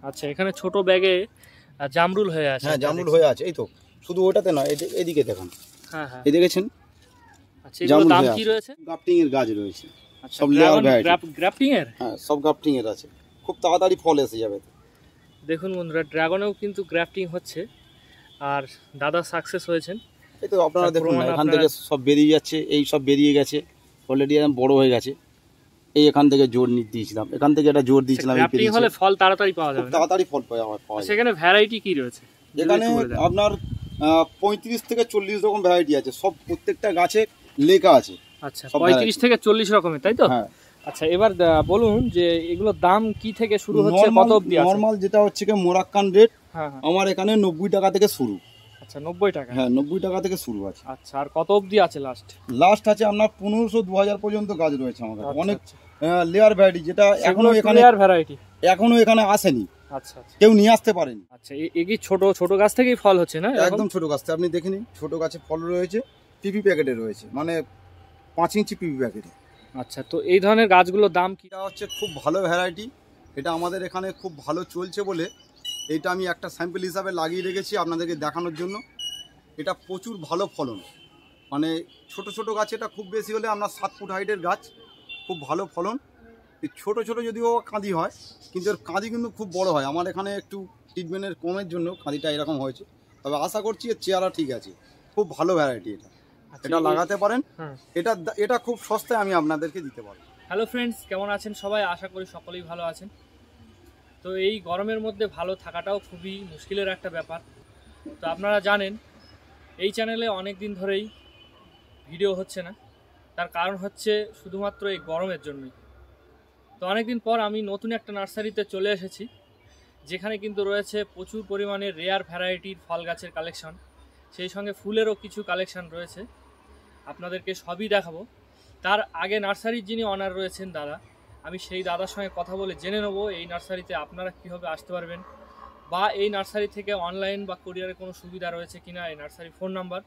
আচ্ছা, এখানে ছোট ব্যাগে জামরুল হয়ে আছে। হ্যাঁ, জামরুল হয়ে আছে। এই তো শুধু ওটাতে না, এদিকে দেখুন। হ্যাঁ হ্যাঁ, এই দেখেছেন। আচ্ছা, এগুলোর দাম কি রয়েছে? গ্রাফটিং এর গাছ রয়েছে, সব লেয়ার ভ্যারাইটি। গ্রাফটিং এর? হ্যাঁ, সব গ্রাফটিং এর আছে, খুব তাড়াতাড়ি ফল এসে যাবে। দেখুন বন্ধুরা, ড্রাগনেও কিন্তু গ্রাফটিং হচ্ছে আর দাদা সাকসেস হয়েছেন। এই তো আপনারা দেখুন, এখান থেকে সব বেরিয়ে যাচ্ছে, এই সব বেরিয়ে গেছে অলরেডি, বড় হয়ে গেছে। এই এখান থেকে জোর দিয়েছিলাম, এখান থেকে একটা জোর দিয়েছিলাম। গ্রাফটিং হলে ফল তাড়াতাড়ি পাওয়া যাবে, তাড়াতাড়ি ফল পাওয়া যায়। সেখানে ভ্যারাইটি কি রয়েছে? এখানে আপনার 35 থেকে 40 রকম ভ্যারাইটি আছে, সব প্রত্যেকটা গাছে লেখা আছে। আচ্ছা, 35 থেকে 40 রকমের, তাই তো? হ্যাঁ। আচ্ছা, এবার বলুন যে এগুলোর দাম কি থেকে শুরু হচ্ছে, কত অবধি আছে? নরমাল যেটা হচ্ছে কি মোরাক্কান রেট, আমার এখানে 90 টাকা থেকে শুরু। আচ্ছা, 90 টাকা? হ্যাঁ, 90 টাকা থেকে শুরু আছে। আচ্ছা, আর কত অবধি আছে লাস্ট? লাস্ট আছে আপনার 1500 2000 পর্যন্ত গাছ রয়েছে আমার কাছে। অনেক লেয়ার ভ্যারাইটি, যেটা এখনো এখানে লেয়ার ভ্যারাইটি এখনো এখানে আসেনি। আচ্ছা, কেউ নিয়ে আসতে পারেনি। আচ্ছা, এই কি ছোট ছোট গাছ থেকেই ফল হচ্ছে না? একদম ছোট গাছ থেকে, আপনি দেখে নিন। ছোট গাছে ফল রয়েছে, পিপি প্যাকেটে রয়েছে, মানে 5 ইঞ্চি পিপি প্যাকেটে। আচ্ছা, তো এই ধরনের গাছগুলোর দাম কি? এটা হচ্ছে খুব ভালো ভ্যারাইটি, এটা আমাদের এখানে খুব ভালো চলছে বলে এইটা আমি একটা স্যাম্পল হিসাবে লাগিয়ে রেখেছি আপনাদেরকে দেখানোর জন্য। এটা প্রচুর ভালো ফলন, মানে ছোট ছোট গাছ, এটা খুব বেশি হলে আপনার 7 ফুট হাইটের গাছ, খুব ভালো ফলন। এই ছোটো ছোটো যদিও কাঁদি হয়, কিন্তু এর কাঁদি কিন্তু খুব বড় হয়। আমার এখানে একটু ট্রিটমেন্টের কমের জন্য কাঁদিটা এরকম হয়েছে, তবে আশা করছি এর চেহারা ঠিক আছে। খুব ভালো ভ্যারাইটি এটা, এটা লাগাতে পারেন। এটা খুব সস্তায় আমি আপনাদেরকে দিতে পারবো। হ্যালো ফ্রেন্ডস, কেমন আছেন সবাই? আশা করি সকলেই ভালো আছেন। তো এই গরমের মধ্যে ভালো থাকাটাও খুবই মুশকিলের একটা ব্যাপার। তো আপনারা জানেন এই চ্যানেলে অনেক দিন ধরেই ভিডিও হচ্ছে না, তার কারণ হচ্ছে শুধুমাত্র এই গরমের জন্যই। তো অনেকদিন পর আমি নতুন একটা নার্সারিতে চলে এসেছি, যেখানে কিন্তু রয়েছে প্রচুর পরিমাণে রেয়ার ভ্যারাইটির ফল গাছের কালেকশন, সেই সঙ্গে ফুলেরও কিছু কালেকশন রয়েছে। আপনাদেরকে সবই দেখাবো। তার আগে নার্সারির যিনি অনার রয়েছেন দাদা, আমি সেই দাদার সঙ্গে কথা বলে জেনে নেব এই নার্সারিতে আপনারা কীভাবে আসতে পারবেন, বা এই নার্সারি থেকে অনলাইন বা কুরিয়ারের কোনো সুবিধা রয়েছে কিনা, এই নার্সারির ফোন নাম্বার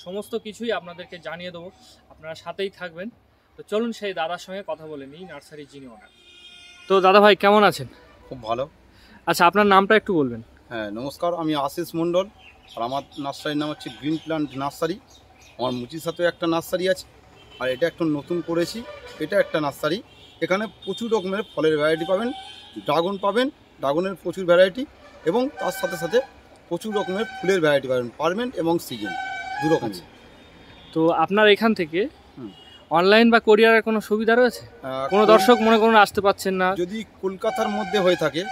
সমস্ত কিছুই আপনাদেরকে জানিয়ে দেবো। আপনারা সাথেই থাকবেন। তো চলুন সেই দাদার সঙ্গে কথা বলে নিই, নার্সারির যিনি অনার। তো দাদা ভাই, কেমন আছেন? খুব ভালো। আচ্ছা, আপনার নামটা একটু বলবেন। হ্যাঁ, নমস্কার, আমি আশিস মণ্ডল, আর আমার নার্সারির নাম হচ্ছে গ্রিন প্ল্যান্ট নার্সারি। আমার মুচির সাথেও একটা নার্সারি আছে, আর এটা একটু নতুন করেছি, এটা একটা নার্সারি। এখানে প্রচুর রকমের ফলের ভ্যারাইটি পাবেন, ড্রাগন পাবেন, ড্রাগনের প্রচুর ভ্যারাইটি, এবং তার সাথে সাথে প্রচুর রকমের ফুলের ভ্যারাইটি পাবেন, পার্মানেন্ট এবং সিজন, দু রকম। তো আপনার এখান থেকে অনলাইন বা কোরিয়ারের কোনো সুবিধা রয়েছে? কোনো দর্শক মনে করুন আসতে পাচ্ছেন না, যদি কলকাতার মধ্যে হয়ে থাকে,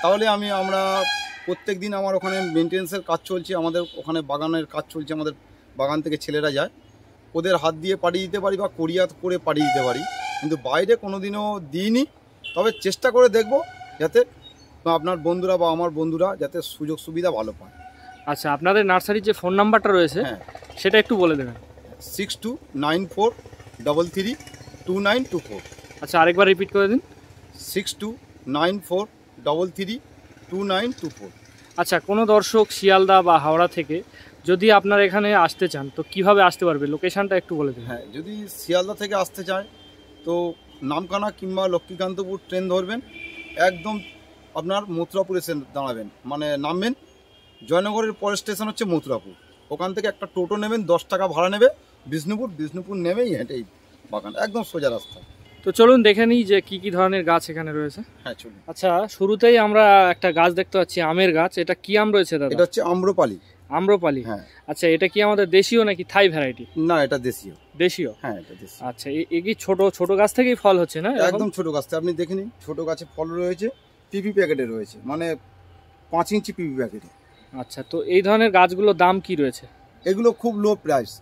তাহলে আমরা প্রত্যেক দিন আমার ওখানে মেনটেন্যান্সের কাজ চলছে, আমাদের ওখানে বাগানের কাজ চলছে, আমাদের বাগান থেকে ছেলেরা যায়, ওদের হাত দিয়ে পাঠিয়ে দিতে পারি বা কোরিয়ার করে পাঠিয়ে দিতে পারি, কিন্তু বাইরে কোনোদিনও দিইনি। তবে চেষ্টা করে দেখব যাতে আপনার বন্ধুরা বা আমার বন্ধুরা যাতে সুযোগ সুবিধা ভালো পায়। আচ্ছা, আপনাদের নার্সারির যে ফোন নাম্বারটা রয়েছে সেটা একটু বলে দেবেন। 6294332924। আচ্ছা, আরেকবার রিপিট করে দিন। 6294332924। আচ্ছা, কোনো দর্শক শিয়ালদা বা হাওড়া থেকে যদি আপনার এখানে আসতে চান, তো কিভাবে আসতে পারবে? লোকেশনটা একটু বলে দিন। হ্যাঁ, যদি শিয়ালদা থেকে আসতে চায় তো নামখানা কিংবা লক্ষ্মীকান্তপুর ট্রেন ধরবেন, একদম আপনার মথুরাপুর এসে দাঁড়াবেন, মানে নামবেন। জয়নগরের পরের স্টেশন হচ্ছে মথুরাপুর, ওখান থেকে একটা টোটো নেবেন, 10 টাকা ভাড়া নেবে। বিষ্ণুপুর নেমেই হেঁটেই বাগান, একদম সোজা রাস্তা। তো চলুন দেখে নিই যে কি কি ধরনের গাছ এখানে রয়েছে। হ্যাঁ, চলুন। আচ্ছা, শুরুতেই আমরা একটা গাছ দেখতে পাচ্ছি, আমের গাছ। এটা কি আম রয়েছে দাদা? এটা হচ্ছে আম্রপালি। আম্রপালি? হ্যাঁ। আচ্ছা, এটা কি আমাদের দেশীয় নাকি থাই ভ্যারাইটি? না, এটা দেশীয়। দেশীয়? হ্যাঁ, এটা দেশীয়। আচ্ছা, এই কি ছোট ছোট গাছ থেকেই ফল হচ্ছে না? একদম ছোট গাছ থেকে, আপনি দেখে নিন। ছোট গাছে ফল রয়েছে, পিপি প্যাকেটে রয়েছে, মানে 5 ইঞ্চি পিপি প্যাকেটে। আচ্ছা, তো এই ধরনের গাছগুলোর দাম কি রয়েছে? এগুলো খুব লো প্রাইস।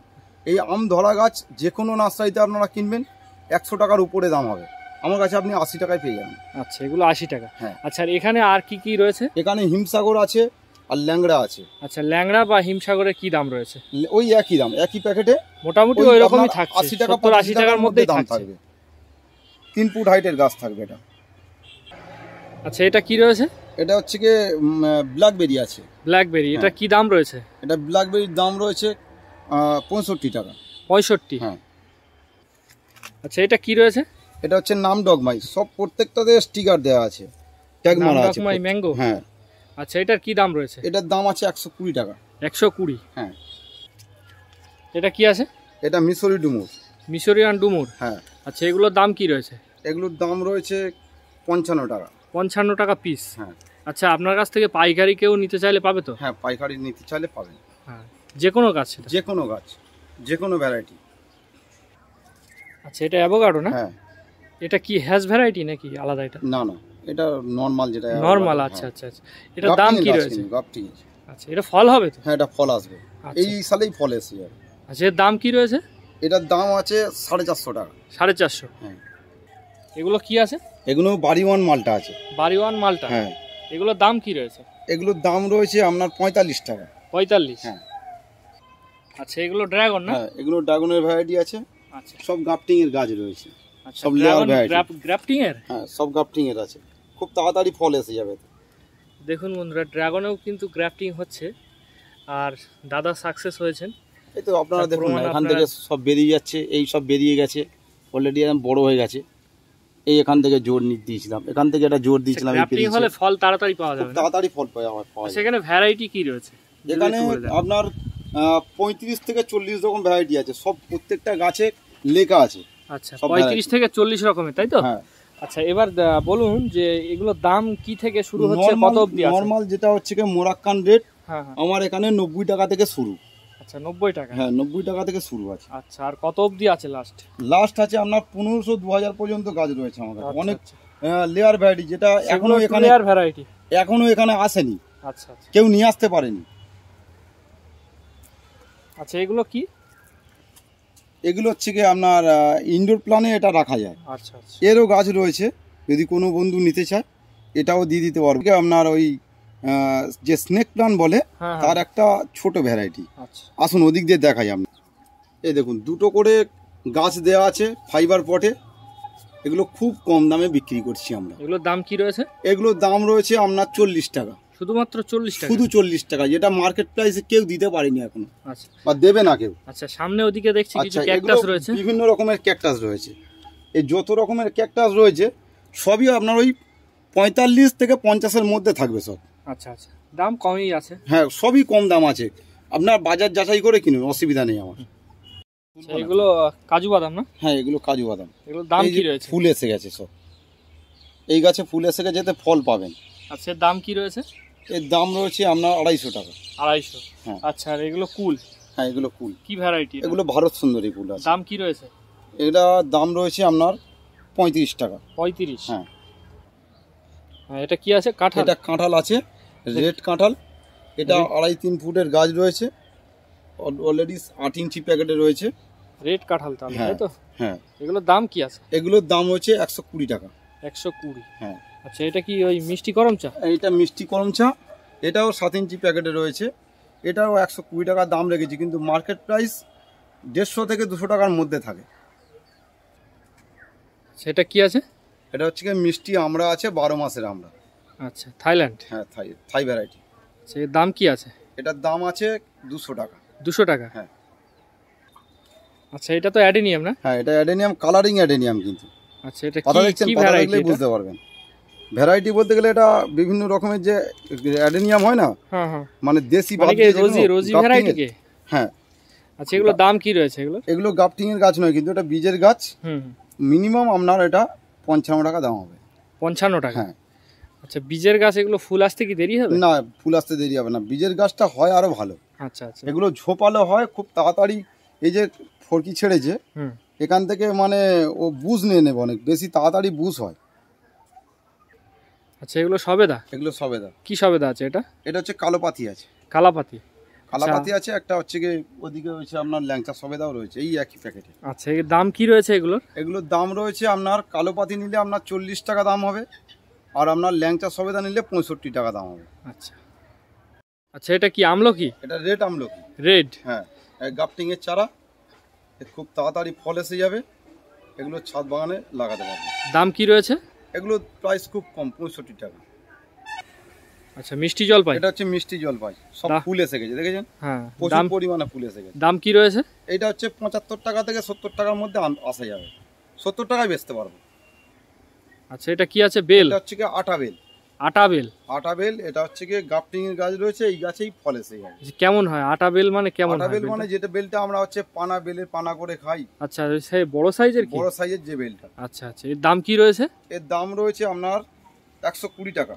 এই আম ধরা গাছ যে কোনো নার্সারিতে আপনারা কিনবেন 100 টাকার উপরে দাম হবে, আমার কাছে আপনি 80 টাকায় পেয়ে যাবেন। আচ্ছা, এগুলো 80 টাকা? হ্যাঁ। আচ্ছা, আর এখানে আর কি কি রয়েছে? এখানে হিমসাগর আছে আর ল্যাংড়া আছে। আচ্ছা, ল্যাংড়া বা হিমসাগরের কি দাম রয়েছে? ওই একই দাম, একই প্যাকেটে মোটামুটি ওই রকমই থাকছে, 80 টাকা 80 টাকার মধ্যেই দাম থাকবে। 3 ফুট হাইটের গাছ থাকবে এটা। আচ্ছা, এটা কি রয়েছে? এটা হচ্ছে কি ব্ল্যাকবেরি আছে। ব্ল্যাকবেরি, এটা কি দাম রয়েছে? এটা ব্ল্যাকবেরির দাম রয়েছে 65 টাকা। 65? হ্যাঁ। আচ্ছা, এটা কি রয়েছে? এটা হচ্ছে নাম ডগমাই, সব প্রত্যেকটাতে স্টিকার দেওয়া আছে, ট্যাগ মারা আছে নামডকমাই ম্যাঙ্গো। হ্যাঁ। আচ্ছা, এটার কি দাম রয়েছে? এটার দাম আছে 120 টাকা। 120? হ্যাঁ। এটা কি আছে? এটা মিশরি ডুমুর। মিশরিয়ান ডুমুর? হ্যাঁ। আচ্ছা, এগুলোর দাম কি রয়েছে? এগুলোর দাম রয়েছে 55 টাকা। 55 টাকা পিস? হ্যাঁ। আচ্ছা, আপনার কাছ থেকে পাইকারি কেউ নিতে চাইলে পাবে তো? হ্যাঁ, পাইকারি নিতে চাইলে পাবেন। হ্যাঁ, যে কোনো গাছ? যে কোনো গাছ, যে কোনো ভ্যারাইটি। আচ্ছা, এটা অ্যাভোকাডো না? হ্যাঁ। এটা কি হ্যাজ ভ্যারাইটি নাকি আলাদা? এটা না না, এটা নরমাল, যেটা নরমাল। আচ্ছা আচ্ছা আচ্ছা, এটার দাম কি রয়েছে? আচ্ছা, এটা ফল হবে তো? হ্যাঁ, এটা ফল আসবে, এই সালেই ফল এসে যাবে। আচ্ছা, এর দাম কি রয়েছে? এটার দাম আছে 450 টাকা। 450? হ্যাঁ। এগুলো কি আছে? এগুলো বাড়িওয়ান মালটা আছে। বাড়িওয়ান মালটা? হ্যাঁ। এগুলোর দাম কি রয়েছে? এগুলোর দাম রয়েছে আপনার 45 টাকা। 45? হ্যাঁ। আচ্ছা, এগুলো ড্রাগন না? হ্যাঁ, এগুলো ড্রাগনের ভ্যারাইটি আছে। আচ্ছা, সব গ্রাফটিং এর গাছ রয়েছে। আচ্ছা, সব লেয়ার ভ্যারাইটি। গ্রাফটিং এর? হ্যাঁ, সব গ্রাফটিং এর আছে, খুব তাড়াতাড়ি ফল এসে যাবে। দেখুন বন্ধুরা, ড্রাগনেও কিন্তু গ্রাফটিং হচ্ছে, আর দাদা সাকসেস হয়েছেন। এই তো আপনারা দেখুন, এখান থেকে সব বেরিয়ে যাচ্ছে, এই সব বেরিয়ে গেছে অলরেডি, বড় হয়ে গেছে। এই এখান থেকে জোর দিয়েছিলাম, এখান থেকে একটা জোর দিয়েছিলাম। গ্রাফটিং হলে ফল তাড়াতাড়ি পাওয়া যাবে, তাড়াতাড়ি ফল পাওয়া যায়। সেখানে ভ্যারাইটি কি রয়েছে? এখানে আপনার 35 থেকে 40 রকম ভ্যারাইটি আছে, সব প্রত্যেকটা গাছে লেখা আছে। আচ্ছা, 35 থেকে 40 রকমের, তাই তো? হ্যাঁ। আচ্ছা, এবার বলুন যে এগুলোর দাম কি থেকে শুরু হচ্ছে, কত অবধি আছে? নরমাল যেটা হচ্ছে কি মোরাক্কান রেট, হ্যাঁ, আমার এখানে 90 টাকা থেকে শুরু। আচ্ছা, 90 টাকা? হ্যাঁ, 90 টাকা থেকে শুরু আছে। আচ্ছা, আর কত অবধি আছে লাস্ট? লাস্ট আছে আপনার 1500 2000 পর্যন্ত গাছ রয়েছে আমার কাছে। অনেক লেয়ার ভ্যারাইটি, যেটা এখনো এখানে লেয়ার ভ্যারাইটি এখনো এখানে আসেনি। আচ্ছা আচ্ছা, কেউ নিয়ে আসতে পারেনি। আচ্ছা, এগুলো কি? এগুলো হচ্ছে কি আপনার ইনডোর প্ল্যানে এটা রাখা যায়। আচ্ছা আচ্ছা, এরও গাছ রয়েছে, যদি কোনো বন্ধু নিতে চায় এটাও দিয়ে দিতে পারবো। আপনার ওই যে স্নেক প্ল্যান বলে, তার একটা ছোট ভ্যারাইটি। আচ্ছা, আসুন ওদিক দিয়ে দেখাই আপনি। এই দেখুন, দুটো করে গাছ দেওয়া আছে ফাইবার পটে। এগুলো খুব কম দামে বিক্রি করছি আমরা। এগুলোর দাম কি রয়েছে? এগুলোর দাম রয়েছে আপনার 40 টাকা। শুধুমাত্র 40 টাকা? শুধু 40 টাকা, যেটা মার্কেট প্রাইসে কেউ দিতে পারেনি এখনো। আচ্ছা, বা দেবে না কেউ। আচ্ছা, সামনে ওদিকে দেখছি কিছু ক্যাকটাস রয়েছে। বিভিন্ন রকমের ক্যাকটাস রয়েছে। এই যত রকমের ক্যাকটাস রয়েছে সবই আপনার ওই 45 থেকে 50-এর মধ্যে থাকবে সব। আচ্ছা আচ্ছা, দাম কমই আছে? হ্যাঁ, সবই কম দাম আছে, আপনার বাজার যাচাই করে কিনুন, অসুবিধা নেই আমার। এগুলো কাজু বাদাম না? হ্যাঁ, এগুলো কাজু বাদাম। এগুলোর দাম কি রয়েছে? ফুল এসে গেছে সব, এই গাছে ফুল এসে গেছে, যেতে ফল পাবেন। আচ্ছা, এর দাম কি রয়েছে? এর দাম রয়েছে আপনার 250 টাকা। 250? হ্যাঁ। আচ্ছা, আর এগুলো কুল? হ্যাঁ, এগুলো কুল। কি ভ্যারাইটি? এগুলো ভারত সুন্দরী কুল আছে। দাম কি রয়েছে? এটা দাম রয়েছে আপনার 35 টাকা। 35? হ্যাঁ। এটা কি আছে? কাঁঠাল? এটা কাঁঠাল আছে, রেড কাঁঠাল। এটা 2.5-3 ফুটের গাছ রয়েছে, অলরেডি 8 ইঞ্চি প্যাকেটে রয়েছে। রেড কাঁঠাল তাহলে, তাই তো? হ্যাঁ। এগুলোর দাম কি আছে? এগুলোর দাম হচ্ছে 120 টাকা। 120? হ্যাঁ। আচ্ছা, এটা কি ওই মিষ্টি করম চা? এইটা মিষ্টি করম চা, এটাও 7 ইঞ্চি প্যাকেটে রয়েছে। এটাও 120 টাকা দাম রেখেছি, কিন্তু মার্কেট প্রাইস 150 থেকে 200 টাকার মধ্যে থাকে। সেটা কি আছে? এটা হচ্ছে কি মিষ্টি আমরা আছে, 12 মাসের আমরা। আচ্ছা, থাইল্যান্ড? হ্যাঁ, থাই ভ্যারাইটি। এর দাম কি আছে? এটার দাম আছে 200 টাকা। 200 টাকা? হ্যাঁ। আচ্ছা, এটা তো অ্যাডেনিয়াম না? হ্যাঁ, এটা অ্যাডেনিয়াম, কালারিং অ্যাডেনিয়াম কিন্তু। আচ্ছা, এটা কি ভ্যারাইটি বুঝতে পারবেন। ভ্যারাইটি বলতে গেলে এটা বিভিন্ন রকমের যে অ্যাডেনিয়াম হয় না, হ্যাঁ হ্যাঁ, মানে দেশি রোজি ভ্যারাইটি কি? হ্যাঁ। আচ্ছা, এগুলোর দাম কি রয়েছে? এগুলো গ্রাফটিং এর গাছ নয়, কিন্তু এটা বীজের গাছ। মিনিমাম আপনার এটা 55 টাকা দাম হবে। 55 টাকা? হ্যাঁ। আচ্ছা, বীজের গাছ এগুলো ফুল আসতে কি দেরি হবে? না, ফুল আসতে দেরি হবে না, বীজের গাছটা হয় আরো ভালো। আচ্ছা আচ্ছা, এগুলো ঝোপালো হয় খুব তাড়াতাড়ি। এই যে ফরকি ছেড়েছে এখান থেকে, মানে ও বুঝ নিয়ে নেবে, অনেক বেশি তাড়াতাড়ি বুঝ হয়। আচ্ছা, এগুলো সবেদা? এগুলো সবেদা। কি সবেদা আছে এটা? এটা হচ্ছে কালোপাতি আছে। কালাপাতি? কালাপাতি আছে একটা, হচ্ছে কি ওদিকে হচ্ছে আপনার ল্যাংচা সবেদাও রয়েছে, এই একই প্যাকেটে। আচ্ছা, এর দাম কি রয়েছে এগুলোর? এগুলোর দাম রয়েছে আপনার কালোপাতি নিলে আপনার 40 টাকা দাম হবে, আর আপনার ল্যাংচা সবেদা নিলে 65 টাকা দাম হবে। আচ্ছা আচ্ছা, এটা কি আমলকি? এটা রেড আমলকি। রেড? হ্যাঁ, গ্রাফটিং এর চারা, খুব তাড়াতাড়ি ফল এসে যাবে। এগুলো ছাদ বাগানে লাগাতে পারবে। দাম কি রয়েছে? এগুলোর প্রাইস খুব কম, 65 টাকা। আচ্ছা, মিষ্টি জলপাই? এটা হচ্ছে মিষ্টি জলপাই, সব ফুল এসে গেছে, দেখেছেন? হ্যাঁ, প্রচুর পরিমাণে ফুল এসে গেছে। দাম কি রয়েছে? এটা হচ্ছে 75 টাকা থেকে 70 টাকার মধ্যে আসা যাবে, 70 টাকায় বেচতে পারবো। আচ্ছা, এটা কি আছে? বেল? এটা হচ্ছে কি আটা বেল। আটা বেল। আটা বেল, এটা হচ্ছে গিয়ে গাফটিং এর গাছ রয়েছে, এই গাছেই ফল এসে যায়। কেমন হয় আটা বেল মানে? কেমন আটা হয় বেল মানে বেলটা? যেটা বেলটা আমরা হচ্ছে পানা বেলের পানা করে খাই। আচ্ছা, সেই বড় সাইজের কি? বড় সাইজের যে বেলটা। আচ্ছা আচ্ছা, এর দাম কি রয়েছে? এর দাম রয়েছে আপনার 120 টাকা।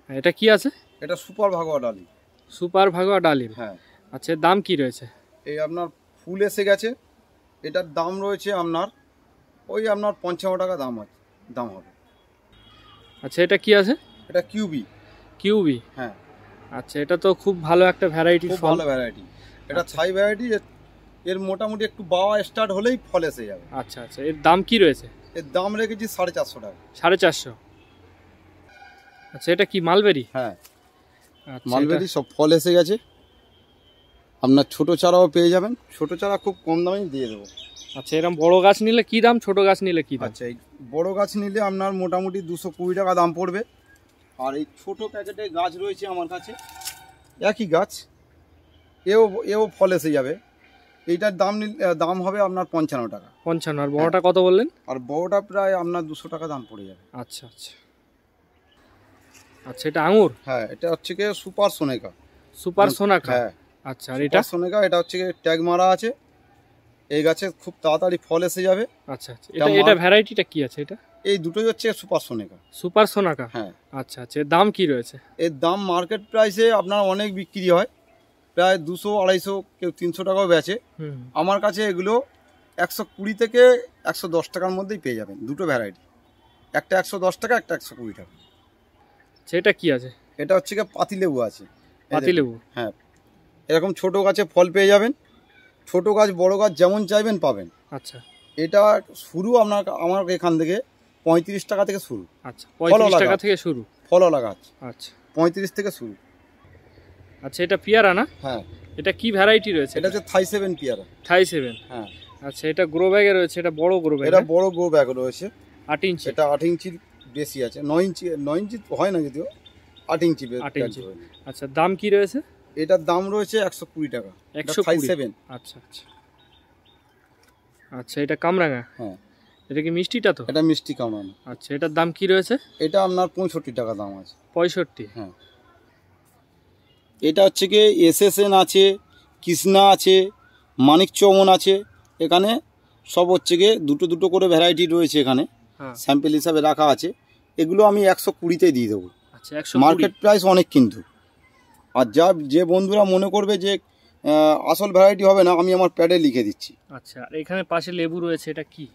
এটা কি আছে? এটা সুপার ভাগোয়া ডালি। সুপার ভাগোয়া ডালির। হ্যাঁ। আচ্ছা, এর দাম কি রয়েছে? এই আপনার ফুল এসে গেছে, এটার দাম রয়েছে আপনার ওই আপনার 55 টাকা দাম হবে। আচ্ছা, এটা কি আছে? এটা কিউবি। কিউবি। হ্যাঁ। আচ্ছা, এটা তো খুব ভালো একটা ভ্যারাইটি, খুব ভালো ভ্যারাইটি। এটা থাই ভ্যারাইটি। এর মোটামুটি একটু বাওয়া স্টার্ট হলেই ফল এসে যাবে। আচ্ছা আচ্ছা, এর দাম কি রয়েছে? এর দাম রেখেছি 450 টাকা। 450। আচ্ছা, এটা কি মালবেরি? হ্যাঁ, আচ্ছা, মালবেরি সব ফল এসে গেছে। আপনার ছোট চারাও পেয়ে যাবেন, ছোট চারা খুব কম দামেই দিয়ে দেবো। আচ্ছা, এরকম বড় গাছ নিলে কি দাম, ছোট গাছ নিলে কি দাম? আচ্ছা, এই বড় গাছ নিলে আপনার মোটামুটি 220 টাকা দাম পড়বে। আর এই ছোট প্যাকেটের গাছ রয়েছে আমার কাছে, একই গাছ, এও ফল এসে যাবে। এইটার দাম হবে আপনার 55 টাকা। 55। আর বড়টা কত বললেন? আর বড়টা প্রায় আপনার 200 টাকা দাম পড়ে যাবে। আচ্ছা আচ্ছা। আচ্ছা, এটা আঙুর? হ্যাঁ, এটা হচ্ছে কি সুপার সোনেকা। সুপার সোনাকা। হ্যাঁ। আচ্ছা, আর এটা? সোনেকা, এটা হচ্ছে কি ট্যাগ মারা আছে। এই গাছে খুব তাড়াতাড়ি ফল এসে যাবে। আচ্ছা আচ্ছা, এটা ভ্যারাইটিটা কি আছে এটা? এই দুটোই হচ্ছে সুপার সোনেকা। সুপার সোনাকা। হ্যাঁ। আচ্ছা আচ্ছা, এর দাম কি রয়েছে? এর দাম মার্কেট প্রাইসে আপনার অনেক বিক্রি হয়, প্রায় 200, 250, কেউ 300 টাকাও বেচে। আমার কাছে এগুলো 120 থেকে 110 টাকার মধ্যেই পেয়ে যাবেন। দুটো ভ্যারাইটি, একটা 110 টাকা, একটা 120 টাকা। সেটা কি আছে? এটা হচ্ছে কি পাতিলেবু আছে। পাতিলেবু। হ্যাঁ, এরকম ছোট গাছে ফল পেয়ে যাবেন। ছোট গাছ বড় গাছ যেমন চাইবেন পাবেন। আচ্ছা, এটা শুরু আমার এখান থেকে 35 টাকা থেকে শুরু। আচ্ছা, 35 টাকা থেকে শুরু ফলওয়ালা গাছ। আচ্ছা, 35 থেকে শুরু। আচ্ছা, এটা পেয়ারা না? হ্যাঁ। এটা কি ভ্যারাইটি রয়েছে? এটা হচ্ছে থাই 7 পেয়ারা। থাই 7। হ্যাঁ। আচ্ছা, এটা গ্রো ব্যাগে রয়েছে, এটা বড় গ্রো ব্যাগ। এটা বড় গ্রো ব্যাগ রয়েছে, 8 ইঞ্চি। এটা 8 ইঞ্চির বেশি আছে। 9 ইঞ্চি হয় না, যদিও 8 ইঞ্চি। 8 ইঞ্চি। আচ্ছা, দাম কি রয়েছে? এটার দাম রয়েছে 120 টাকা। 120। আচ্ছা আচ্ছা। আচ্ছা, এটা কামরাঙা। হ্যাঁ। এটা কি মিষ্টিটা? তো এটা মিষ্টি কামরাঙা। আচ্ছা, এটার দাম কি রয়েছে? এটা আপনার 65 টাকা দাম আছে। 65। হ্যাঁ। এটা হচ্ছে কি SSN আছে, কৃষ্ণা আছে, মানিক চমন আছে। এখানে সব হচ্ছে গিয়ে দুটো দুটো করে ভ্যারাইটি রয়েছে এখানে, স্যাম্পেল হিসাবে রাখা আছে। এগুলো আমি 120-তেই দিয়ে দেবো। আচ্ছা, 120। মার্কেট প্রাইস অনেক কিন্তু। আর যে বন্ধুরা মনে করবে যে আসল ভ্যারাইটি হবে না, আমি আমার প্যাডে লিখে দিচ্ছি। আচ্ছা, আর এখানে পাশে লেবু রয়েছে, এটা কি?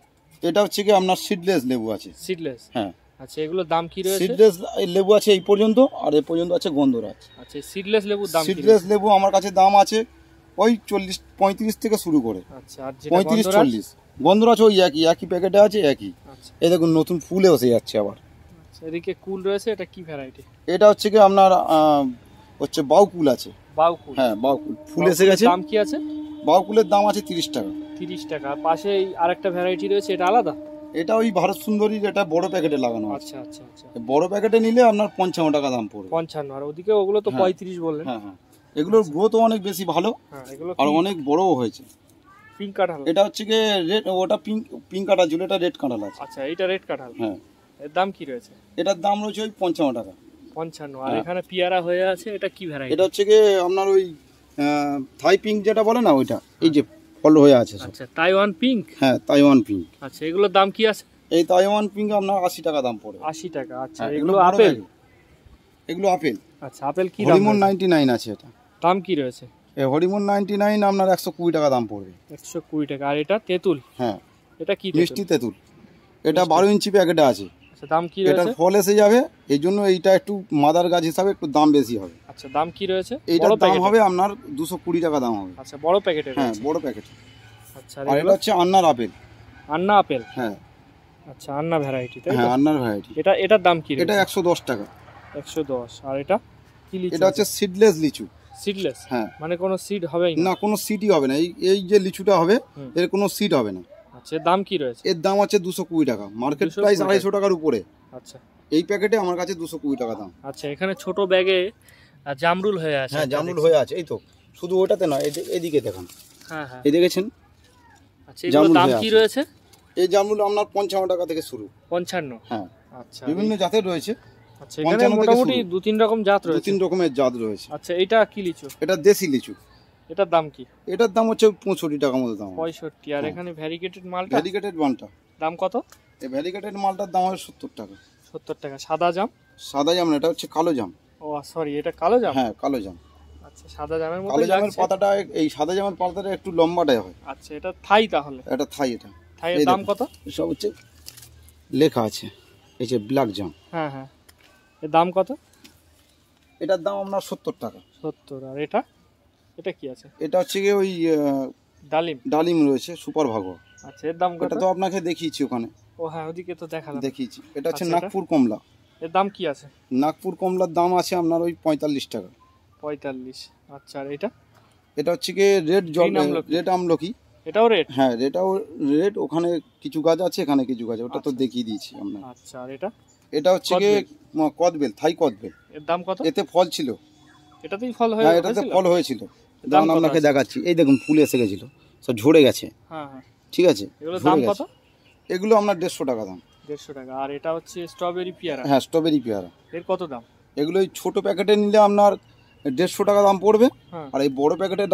এটা হচ্ছে কি আপনার সিডলেস লেবু আছে। সিডলেস। হ্যাঁ। আচ্ছা, এগুলোর দাম কি রয়েছে? সিডলেস লেবু আছে এই পর্যন্ত, আর এই পর্যন্ত আছে গন্ধরাজ। আচ্ছা, সিডলেস লেবুর দাম কি? সিডলেস লেবু আমার কাছে দাম আছে ওই 35 থেকে শুরু করে। আচ্ছা, আর যেটা 35-40। গন্ধরাজ ওই একই প্যাকেটে আছে, একই। আচ্ছা, এই দেখুন নতুন ফুলে এসে যাচ্ছে আবার। আচ্ছা, এদিকে কুল রয়েছে, এটা কি ভ্যারাইটি? এটা হচ্ছে কি আপনার হচ্ছে বাউকুল আছে। বাউকুল। হ্যাঁ, বাউকুল ফুল এসে গেছে। দাম কি আছে? বাউকুলের দাম আছে 30 টাকা। 30 টাকা। আর পাশে আরেকটা ভ্যারাইটি রয়েছে, এটা আলাদা? এটা ওই ভারত সুন্দরীর, এটা বড় প্যাকেটে লাগানো আছে। আচ্ছা আচ্ছা আচ্ছা। বড় প্যাকেটে নিলে আপনার 55 টাকা দাম পড়বে। 55। আর ওদিকে ওগুলো তো 35 বললেন। হ্যাঁ হ্যাঁ, এগুলোর গ্রোথও অনেক বেশি ভালো। হ্যাঁ, এগুলো আর অনেক বড়ও হয়েছে। পিঙ্ক কাঁঠাল। এটা হচ্ছে কি রেড, ওটা পিঙ্ক কাঁঠাল ছিল, এটা রেড কাঁঠাল আছে। আচ্ছা, এটা রেড কাঁঠাল। হ্যাঁ। এর দাম কি রয়েছে? এটার দাম রয়েছে ওই 55 টাকা। 55। আর এখানে পিয়ারা হয়ে আছে, এটা কি ভ্যারাইটি? এটা হচ্ছে কি আপনার ওই থাই পিঙ্ক যেটা বলে না, ওইটা। এই যে ফল হয়ে আছে সব। আচ্ছা, তাইওয়ান পিঙ্ক। হ্যাঁ, তাইওয়ান পিঙ্ক। আচ্ছা, এগুলোর দাম কি আছে? এই তাইওয়ান পিঙ্ক আপনার 80 টাকা দাম পড়ে। 80 টাকা। আচ্ছা, হ্যাঁ, এগুলো আপেল? এগুলো আপেল। আচ্ছা, আপেল কি দাম? হরিমন 99 আছে এটা। দাম কি রয়েছে? এই হরিমন 99 আপনার 120 টাকা দাম পড়বে। 120 টাকা। আর এটা তেঁতুল? হ্যাঁ, এটা কি? মিষ্টি তেঁতুল। এটা 12 ইঞ্চি প্যাকেটে আছে। আচ্ছা, দাম কি এটার রয়েছে? ফল এসে যাবে, এই জন্য এইটা একটু মাদার গাছ হিসাবে একটু দাম বেশি হবে। আচ্ছা, দাম কি রয়েছে? এইটার দাম হবে আপনার 220 টাকা দাম হবে। আচ্ছা, বড় প্যাকেটের? হ্যাঁ, বড় প্যাকেট। আচ্ছা, আর এটা হচ্ছে আন্নার আপেল। আন্না আপেল। হ্যাঁ। আচ্ছা, আন্না ভ্যারাইটি, তাই তো? হ্যাঁ, আন্নার ভ্যারাইটি। এটার দাম কি? এটা 110 টাকা। 110। আর এটা কি লিচু? এটা হচ্ছে সিডলেস লিচু। সিডলেস? হ্যাঁ। মানে কোনো সিড হবেই না? না, কোনো সিডই হবে না। এই যে লিচুটা হবে, এর কোনো সিড হবে না। আচ্ছা, এর দাম কি রয়েছে? এর দাম আছে 220 টাকা। মার্কেট প্রাইস 250 টাকার উপরে। আচ্ছা, এই প্যাকেটে আমার কাছে 220 টাকা দাম। আচ্ছা, এখানে ছোট ব্যাগে জামরুল হয়ে আছে। হ্যাঁ, জামরুল হয়ে আছে। এই তো, শুধু ওটাতে না, এদিকে দেখুন। হ্যাঁ হ্যাঁ, এই দেখেছেন। আচ্ছা, এগুলোর দাম কি রয়েছে? এই জামরুল আপনার 55 টাকা থেকে শুরু। 55? হ্যাঁ। আচ্ছা, বিভিন্ন জাতের রয়েছে। আচ্ছা, এখানে 55 থেকে মোটামুটি শুরু। 2-3 রকম জাত দু রয়েছে। তিন রকমের জাত রয়েছে। আচ্ছা, এটা কি লিচু? এটা দেশি লিচু। এটার দাম কি? এটার দাম হচ্ছে 65 টাকা মতো দাম। 65। আর হ্যাঁ। এখানে ভ্যারিগেটেড মালটা ভ্যারিগেটেড মালটা, দাম কত? এই ভ্যারিগেটেড মালটার দাম হবে 70 টাকা। 70 টাকা। সাদা জাম? সাদা জাম না, এটা হচ্ছে কালো জাম। ও সরি, এটা কালো জাম। হ্যাঁ, কালো জাম। আচ্ছা, সাদা জামের মতো কালো জামের লাগছে। পাতাটা, এই সাদা জামের পাতাটা একটু লম্বাটাই হয়। আচ্ছা, এটা থাই তাহলে? এটা থাই। এটা থাইয়ের এই দাম দেখুন, কত? সব হচ্ছে লেখা আছে, এই যে ব্ল্যাক জাম। হ্যাঁ হ্যাঁ, এর দাম কত? এটার দাম আপনার 70 টাকা। 70। আর এটা? এটা কি আছে? এটা হচ্ছে গিয়ে ওই ডালিম? ডালিম রয়েছে, সুপার ভাগো। আচ্ছা, এর দাম কত? এটা তো আপনাকে দেখিয়েছি ওখানে, ও হ্যাঁ, ওদিকে তো দেখালাম। দেখিয়েছি। এটা হচ্ছে আচ্ছা, নাগপুর কমলা। এর দাম কি আছে? নাগপুর কমলার দাম আছে আপনার ওই 45 টাকা। 45। আচ্ছা, আর এটা? এটা হচ্ছে গিয়ে রেড জল, Green আমলকি। রেড আমলকি। এটাও রেট? হ্যাঁ, এটাও রেড। ওখানে কিছু গাছ আছে, এখানে কিছু গাছ, ওটা তো আচ্ছা। দেখিয়ে দিয়েছি আমরা। আচ্ছা, আর এটা? এটা হচ্ছে গিয়ে কদবেল, থাই কদবেল। এর দাম কত? এতে ফল ছিল। এটাতেই ফল হ্যাঁ, এটাতে হয়েছিল? ফল হয়েছিল। এর দাম যেমন কত আপনাকে আছে? দেখাচ্ছি, এই দেখুন ফুল এসে গেছিল, সব ঝরে গেছে। হ্যাঁ হ্যাঁ, ঠিক আছে, এগুলোর ঝরে দাম গেছে। কত? এগুলো আপনার 150 টাকা দাম। 150 টাকা। আর এটা হচ্ছে স্ট্রবেরি পেয়ারা? হ্যাঁ, স্ট্রবেরি পেয়ারা। এর কত দাম? এগুলো এই ছোট প্যাকেটে নিলে আপনার 150 টাকা দাম পড়বে। হ্যাঁ, আর এই বড় প্যাকেটের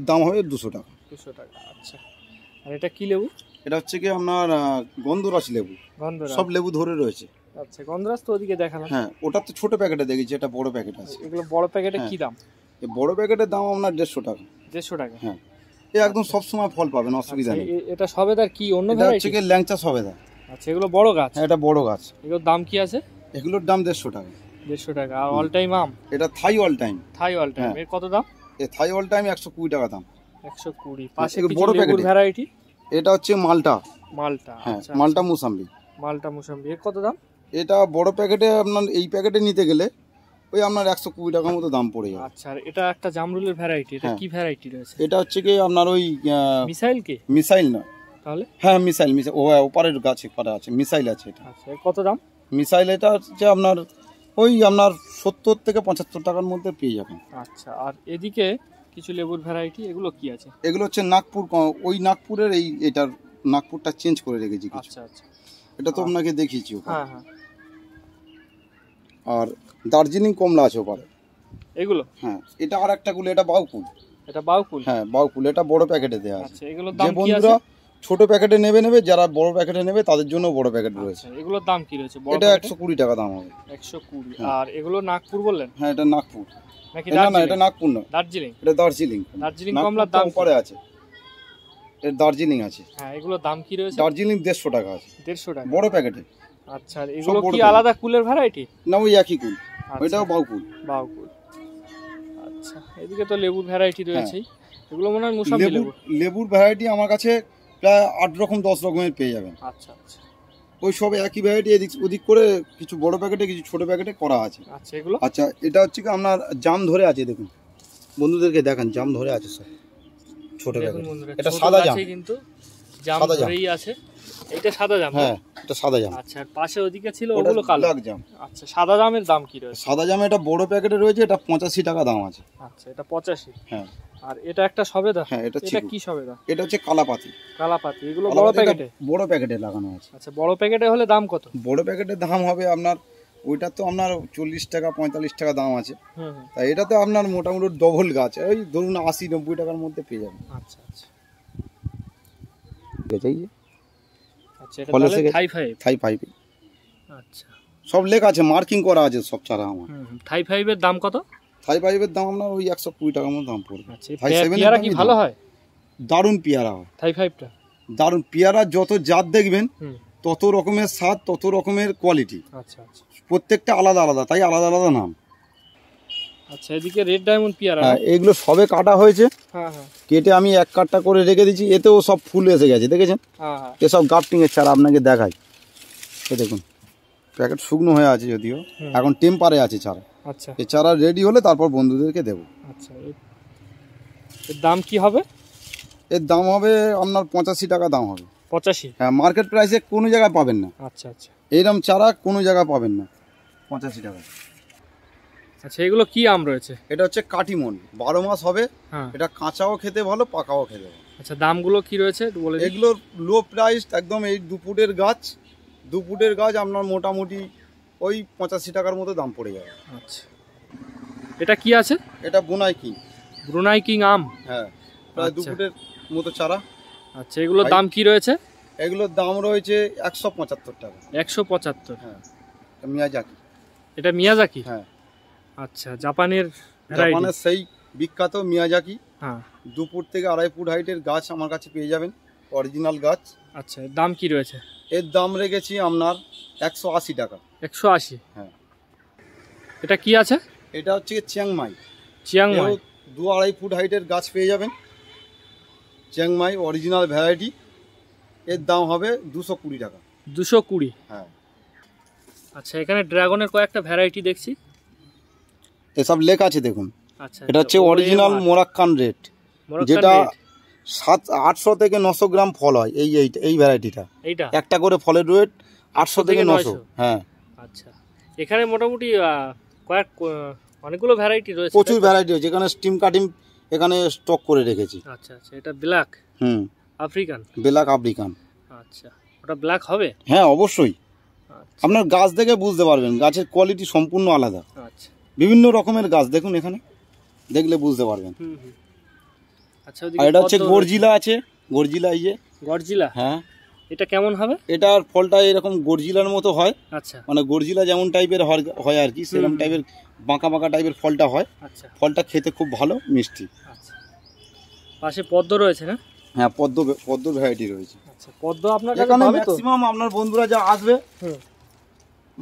দাম হবে 200 টাকা। 200 টাকা। আচ্ছা, আর এটা কি লেবু? এটা হচ্ছে কি আপনার গন্ধরাজ লেবু। গন্ধরাজ? সব লেবু ধরে রয়েছে। আচ্ছা, গন্ধরাজ তো ওদিকে দেখালাম। হ্যাঁ, ওটা তো ছোট প্যাকেটে দেখেছি, এটা বড় প্যাকেট আছে। এগুলো বড় প্যাকেটে হ্যাঁ। কি দাম? এই বড় প্যাকেটের দাম আপনার 150 টাকা। 150 টাকা? হ্যাঁ, এ একদম সব সময় ফল পাবেন, অসুবিধা আচ্ছা, নেই। এটা সবেদার কি অন্য এটা হচ্ছে ভ্যারাইটি? কি ল্যাংচা সবেদা। আচ্ছা, এগুলো বড় গাছ? হ্যাঁ, এটা বড় গাছ। এগুলোর দাম কি আছে? এগুলোর দাম 150 টাকা। 150 টাকা। আর অল টাইম আম? এটা থাই অল টাইম। থাই অল টাইম? হ্যাঁ। এর কত দাম? এই থাই অল টাইম 120 টাকা দাম। 120। পাশে এগুলো কিছু বড় লেবুর প্যাকেটে। ভ্যারাইটি? এটা হচ্ছে মালটা। মালটা? হ্যাঁ, আচ্ছা, মালটা মুসাম্বি। মালটা মুসাম্বি। এর কত দাম? এটা বড় প্যাকেটে আপনার, এই প্যাকেটে নিতে গেলে ওই আপনার 120 টাকার মতো দাম পড়ে যাবে। আচ্ছা, আর এটা একটা জামরুলের ভ্যারাইটি। এটা হ্যাঁ। কি ভ্যারাইটি রয়েছে? এটা হচ্ছে কি আপনার ওই মিসাইল কি মিসাইল না। তাহলে? হ্যাঁ, মিসাইল। ও ওপারের গাছে পারে আছে, মিসাইল আছে এটা। আচ্ছা, এর কত দাম? মিসাইল এটা হচ্ছে আপনার ওই আপনার 70 থেকে 75 টাকার মধ্যে পেয়ে যাবেন। আচ্ছা, আর এদিকে কিছু লেবুর ভ্যারাইটি, এগুলো কি আছে? এগুলো হচ্ছে নাগপুর, ওই নাগপুরের এটার নাগপুরটা চেঞ্জ করে রেখেছি কিছু। আচ্ছা আচ্ছা, এটা তো আপনাকে দেখিয়েছি ওখানে। হ্যাঁ হ্যাঁ। আর দার্জিলিং কমলা আছে ওপারে। এগুলো? হ্যাঁ, এটা আর একটা গুলো, এটা বাউকুল। এটা বাউকুল? হ্যাঁ, বাউকুল। এটা বড় প্যাকেটে দেওয়া আছে। আচ্ছা, এগুলোর যে দাম কি আছে? বন্ধুরা ছোট প্যাকেটে নেবে, যারা বড় প্যাকেটে নেবে তাদের জন্য বড় প্যাকেট রয়েছে। আচ্ছা, এগুলোর দাম কি রয়েছে বড় এটা প্যাকেটে? 120 টাকা দাম হবে। 120। হ্যাঁ। আর এগুলো নাগপুর বললেন হ্যাঁ, এটা নাগপুর। নাকি না না, দার্জিলিং? এটা নাগপুর না, দার্জিলিং? এটা দার্জিলিং। দার্জিলিং নাগপুর কমলার তো দাম কি? উপরে আছে, এর দার্জিলিং আছে। হ্যাঁ, এগুলোর দাম কি রয়েছে? দার্জিলিং 150 টাকা আছে 150 টাকা? বড় প্যাকেটে। আচ্ছা, আর এগুলো বড় কি প্যাকেট। আলাদা কুলের ভ্যারাইটি? না, ওই একই কুল। আচ্ছা, ওইটাও বাউকুল। বাউকুল। আচ্ছা, এদিকে তো লেবুর ভ্যারাইটি রয়েছেই। এগুলো মনে হয় মুসাম্বি লেবুর লেবু? লেবুর ভ্যারাইটি আমার কাছে প্রায় 8 রকম 10 রকমের পেয়ে যাবেন। আচ্ছা আচ্ছা ওই সব একই ভ্যারাইটি এদিক ওদিক করে, কিছু বড় প্যাকেটে কিছু ছোট প্যাকেটে করা আছে। আচ্ছা, এগুলো? আচ্ছা, এটা হচ্ছে কি আপনার জাম ধরে আছে, দেখুন বন্ধুদেরকে দেখান, জাম ধরে আছে সব ছোট দেখুন প্যাকেট। বন্ধুরা, এটা ছোট সাদা জাম। গাছে কিন্তু জাম সাদা জাম। ধরেই আছে। এটা সাদা জাম? হ্যাঁ, এটা সাদা জাম। আচ্ছা, আর পাশে ওদিকে ছিল ওটা ওগুলো কালো? ব্ল্যাক জাম। আচ্ছা, সাদা জামের দাম কি রয়েছে? সাদা জাম এটা বড় প্যাকেটে রয়েছে, এটা 85 টাকা দাম আছে। আচ্ছা, এটা 85। হ্যাঁ আর এটা একটা সবেদা? হ্যাঁ, এটা এটা চিকু। কি সবেদা? এটা হচ্ছে কালাপাতি। কালাপাতি? এগুলো বড় কালাপাতি এটা প্যাকেটে? বড় প্যাকেটে লাগানো আছে। আচ্ছা, বড় প্যাকেটে হলে দাম কত? বড় প্যাকেটের দাম হবে আপনার, ওইটা তো আপনার 40 টাকা 45 টাকা দাম আছে। হুম হুম। তাই এটা তো আপনার মোটামুটি ডবল গাছ, ওই ধরুন 80-90 টাকার মধ্যে পেয়ে যাবেন। আচ্ছা আচ্ছা আচ্ছা, এটা ফলে তাহলে সে- থাই ফাইভ? থাই ফাইভ আচ্ছা, সব লেখা আছে, মার্কিং করা আছে সব চারা আমার। হুম হুম। থাই ফাইভের দাম কত? থাই ফাইভের দাম আপনার ওই 120 টাকার মতো দাম পড়বে। আচ্ছা, এই থাই সেভেনের পেয়ারা কি দামই ভালো দাম। হয়? দারুণ পেয়ারা হয়, থাই ফাইভটা? দারুণ পেয়ারা। যত জাত দেখবেন হুম। তত রকমের স্বাদ, তত রকমের কোয়ালিটি, আচ্ছা আচ্ছা প্রত্যেকটা আলাদা আলাদা, তাই আলাদা আলাদা নাম। আচ্ছা, এদিকে রেড ডায়মন্ড পেয়ারা? হ্যাঁ, এগুলো সবে কাটা হয়েছে, হ্যাঁ হ্যাঁ কেটে আমি এক কাটটা করে রেখে দিচ্ছি। এতেও সব ফুল এসে গেছে, দেখেছেন? হ্যাঁ হ্যাঁ। এসব গাফটিংয়ের চারা আপনাকে দেখাই। এ দেখুন, প্যাকেট শুকনো হয়ে আছে যদিও, হুম। এখন টেম্পারে আছে চারা। আচ্ছা এই চারা রেডি হলে তারপর বন্ধুদেরকে দেবো। আচ্ছা, এর দাম কি হবে? এর দাম হবে আপনার 85 টাকা দাম হবে। 85? হ্যাঁ, মার্কেট প্রাইসে কোনো জায়গায় পাবেন না, আচ্ছা আচ্ছা এইরকম চারা কোনো জায়গায় পাবেন না 85 টাকা। আচ্ছা, এগুলো কি আম রয়েছে? এটা হচ্ছে কাটিমন, 12 মাস হবে। হ্যাঁ। এটা কাঁচাও খেতে ভালো, পাকাও খেতে ভালো। আচ্ছা, দামগুলো কি রয়েছে একটু বলে দিন। এগুলোর লো প্রাইস একদম, এই 2 ফুটের গাছ, 2 ফুটের গাছ আপনার মোটামুটি ওই 85 টাকার মতো দাম পড়ে যাবে। আচ্ছা, এটা কি আছে? এটা বোনাই কিং। ব্রুনাই কিং আম। হ্যাঁ, প্রায় 2 ফুটের মতো চারা। আচ্ছা, এগুলোর দাম কি রয়েছে? এগুলোর দাম রয়েছে 175 টাকা। 175। হ্যাঁ, মিয়াজাকি। এটা মিয়াজাকি? হ্যাঁ। আচ্ছা, জাপানের সেই বিখ্যাত মিয়াজাকি। হ্যাঁ, 2 ফুট থেকে 2.5 ফুট হাইটের গাছ আমার কাছে পেয়ে যাবেন, অরিজিনাল গাছ। আচ্ছা, এর দাম কি রয়েছে? এর দাম রেখেছি আপনার 180 টাকা। 180? হ্যাঁ। এটা কি আছে? এটা হচ্ছে চিয়াংমাই। 2-2.5 ফুট হাইটের গাছ পেয়ে যাবেন, চিয়াংমাই অরিজিনাল ভ্যারাইটি। এর দাম হবে 220 টাকা। 220? হ্যাঁ। আচ্ছা, এখানে ড্রাগনের কয়েকটা ভ্যারাইটি দেখছি। এসব লেখা আছে দেখুন। আচ্ছা, এটা হচ্ছে অরিজিনাল মোরাক্কান রেড, যেটা 800 থেকে 900 গ্রাম ফল হয়। এই ভ্যারাইটিটা, এইটা একটা করে ফলের ওয়েট 800 থেকে 900। হ্যাঁ। আচ্ছা, এখানে মোটামুটি অনেকগুলো ভ্যারাইটি রয়েছে, প্রচুর ভ্যারাইটি রয়েছে। এখানে স্টিম কাটিং এখানে স্টক করে রেখেছি। আচ্ছা আচ্ছা, এটা ব্ল্যাক আফ্রিকান। Black African. আচ্ছা, ওটা ব্ল্যাক হবে? হ্যাঁ, অবশ্যই। আচ্ছা, আপনার গাছ দেখে বুঝতে পারবেন, গাছের কোয়ালিটি সম্পূর্ণ আলাদা। আচ্ছা, বিভিন্ন রকমের গাছ দেখুন, এখানে দেখলে বুঝতে পারবেন। আচ্ছা, আর এটা হচ্ছে গর্জিলা আছে। গর্জিলা, এই যে গর্জিলা। হ্যাঁ। এটা কেমন হবে? এটার ফলটা এরকম গর্জিলার মতো হয়। আচ্ছা, মানে গর্জিলা যেমন টাইপের হয় আর কি, সেরকম টাইপের বাঁকা বাঁকা টাইপের ফলটা হয়। আচ্ছা, ফলটা খেতে খুব ভালো, মিষ্টি। আচ্ছা, পাশে পদ্ম রয়েছে না? হ্যাঁ, পদ্ম ভ্যারাইটি রয়েছে। আচ্ছা, পদ্ম আপনার কাছে এখানে পাবে তো? ম্যাক্সিমাম আপনার বন্ধুরা যা আসবে,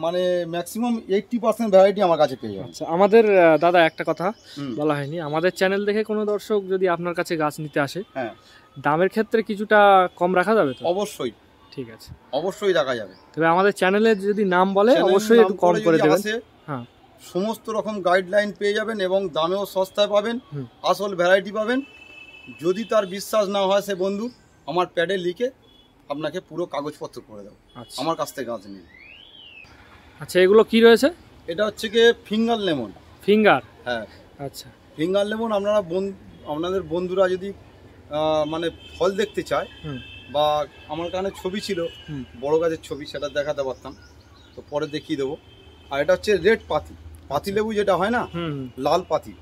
মানে ম্যাক্সিমাম 80% ভ্যারাইটি আমার কাছে পেয়ে যাবে। আচ্ছা, আমাদের দাদা একটা কথা বলা হয়নি, আমাদের চ্যানেল দেখে কোনো দর্শক যদি আপনার কাছে গাছ নিতে আসে, হ্যাঁ, দামের ক্ষেত্রে কিছুটা কম রাখা যাবে তো? অবশ্যই। ঠিক আছে, অবশ্যই রাখা যাবে। তবে আমাদের চ্যানেলে যদি নাম বলে অবশ্যই একটু কম করে দেবেন। হ্যাঁ, সমস্ত রকম গাইডলাইন পেয়ে যাবেন এবং দামেও সস্তায় পাবেন, আসল ভ্যারাইটি পাবেন। যদি তার বিশ্বাস না হয়, সে বন্ধু আমার প্যাডে লিখে আপনাকে পুরো কাগজপত্র করে দেবো, আমার কাছ থেকে গাছ নিয়ে। আচ্ছা, এগুলো কি রয়েছে? এটা হচ্ছে কি ফিঙ্গার লেমন। ফিঙ্গার? হ্যাঁ। আচ্ছা, ফিঙ্গার লেমন আপনাদের বন্ধুরা যদি মানে ফল দেখতে চায়, বা আমার কাছে ছবি ছিল, বড় গাছের ছবি, সেটা দেখাতে পারতাম, তো পরে দেখিয়ে দেবো। আর এটা হচ্ছে রেড পাতি লেবু, যেটা হয় না, লাল পাতি।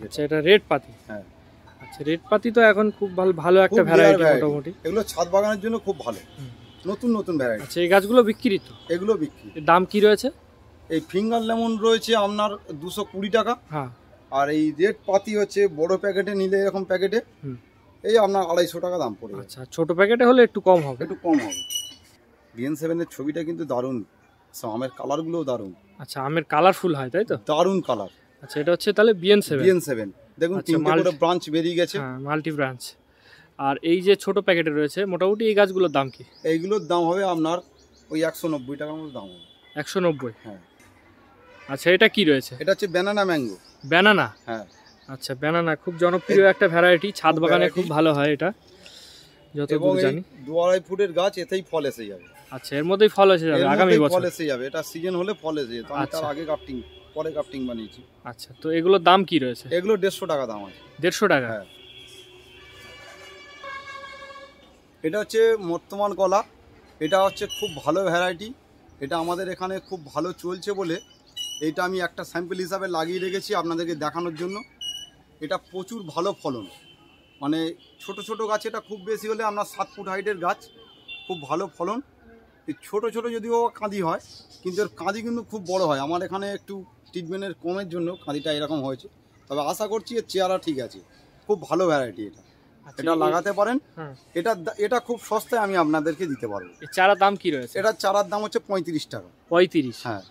আচ্ছা, এটা রেড পাতি। হ্যাঁ। আচ্ছা, রেড পাতি তো এখন খুব ভালো একটা ভ্যারাইটি মোটামুটি। এগুলো ছাদ বাগানের জন্য খুব ভালো, নতুন ভ্যারাইটি। আচ্ছা, এই গাছগুলো বিক্রি তো? এগুলো বিক্রি। দাম কি রয়েছে? এই ফিঙ্গার লেমন রয়েছে আপনার 220 টাকা। হ্যাঁ। আর এই রেড পাতি হচ্ছে বড় প্যাকেটে নিলে, এরকম প্যাকেটে এই আপনার 250 টাকা দাম পড়ে। আচ্ছা, ছোট প্যাকেটে হলে একটু কম হবে? একটু কম হবে। BN7 এর ছবিটা কিন্তু দারুণ, আমের কালারগুলোও দারুণ। আচ্ছা, আমের কালারফুল হয় তাই তো? দারুণ কালার। আচ্ছা, এটা হচ্ছে তাহলে BN7। দেখুন, 3টে করে ব্রাঞ্চ বেরিয়ে গেছে। হ্যাঁ, মাল্টি ব্রাঞ্চ। আর এই যে ছোট প্যাকেটে রয়েছে, মোটামুটি এই গাছগুলোর দাম কি? এইগুলোর দাম হবে আপনার ওই 190 টাকার মতো দাম হবে। 190? হ্যাঁ। আচ্ছা, এটা কি রয়েছে? এটা হচ্ছে ব্যানানা ম্যাঙ্গো। ব্যানানা? হ্যাঁ। আচ্ছা, ব্যানানা খুব জনপ্রিয় একটা ভ্যারাইটি, ছাদ বাগানে খুব ভালো হয় এটা, যতদূর জানি। 2-2.5 ফুটের গাছ, এতেই ফল এসে যাবে। আচ্ছা, এর মধ্যেই ফল এসে যাবে আগামী বছর? ফল এসে যাবে, এটা সিজন হলে ফল এসে যাবে। আমি তার আগে পরে গ্রাফটিং বানিয়েছি। আচ্ছা, তো এগুলোর দাম কি রয়েছে? এগুলো 150 টাকা দাম আছে। 150 টাকা? হ্যাঁ। এটা হচ্ছে বর্তমান কলা। এটা হচ্ছে খুব ভালো ভ্যারাইটি। এটা আমাদের এখানে খুব ভালো চলছে বলে এইটা আমি একটা স্যাম্পল হিসাবে লাগিয়ে রেখেছি আপনাদেরকে দেখানোর জন্য। এটা প্রচুর ভালো ফলন, মানে ছোট গাছ, এটা খুব বেশি হলে আপনার 7 ফুট হাইটের গাছ, খুব ভালো ফলন। এই ছোট যদিও কাঁদি হয়, কিন্তু এর কাঁদি কিন্তু খুব বড় হয়। আমার এখানে একটু ট্রিটমেন্টের কমের জন্য কাঁদিটা এরকম হয়েছে, তবে আশা করছি এর চেহারা ঠিক আছে। খুব ভালো ভ্যারাইটি এটা, এটা লাগাতে পারেন। এটা খুব সস্তায় আমি আপনাদেরকে দিতে পারবো। এর চারার দাম কি রয়েছে? এটার চারার দাম হচ্ছে 35 টাকা। 35? হ্যাঁ।